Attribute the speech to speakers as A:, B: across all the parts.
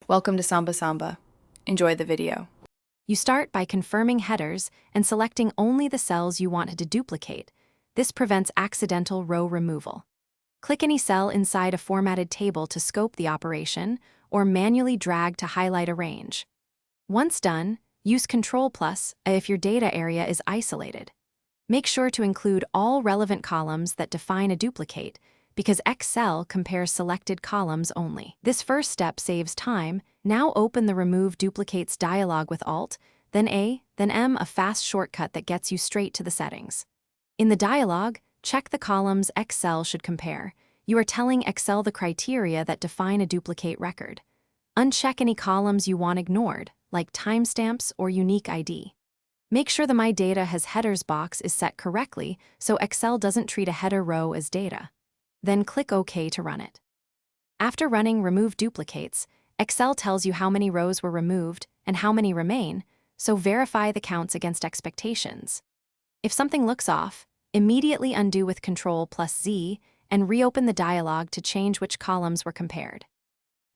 A: Welcome to Samba Samba. Enjoy the video.
B: You start by confirming headers and selecting only the cells you wanted to duplicate. This prevents accidental row removal. Click any cell inside a formatted table to scope the operation, or manually drag to highlight a range. Once done, use Ctrl+ if your data area is isolated. Make sure to include all relevant columns that define a duplicate, because Excel compares selected columns only. This first step saves time. Now open the Remove Duplicates dialog with Alt, then A, then M, a fast shortcut that gets you straight to the settings. In the dialog, check the columns Excel should compare. You are telling Excel the criteria that define a duplicate record. Uncheck any columns you want ignored, like timestamps or unique ID. Make sure the My Data has headers box is set correctly so Excel doesn't treat a header row as data. Then click OK to run it. After running Remove Duplicates, Excel tells you how many rows were removed and how many remain, so verify the counts against expectations. If something looks off, immediately undo with Ctrl+Z and reopen the dialog to change which columns were compared.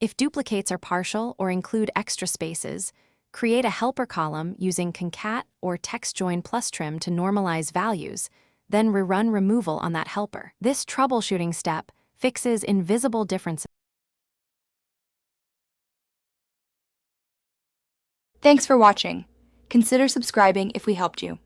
B: If duplicates are partial or include extra spaces, create a helper column using concat or TextJoin+Trim to normalize values, then rerun removal on that helper. This troubleshooting step fixes invisible differences.
C: Thanks for watching. Consider subscribing if we helped you.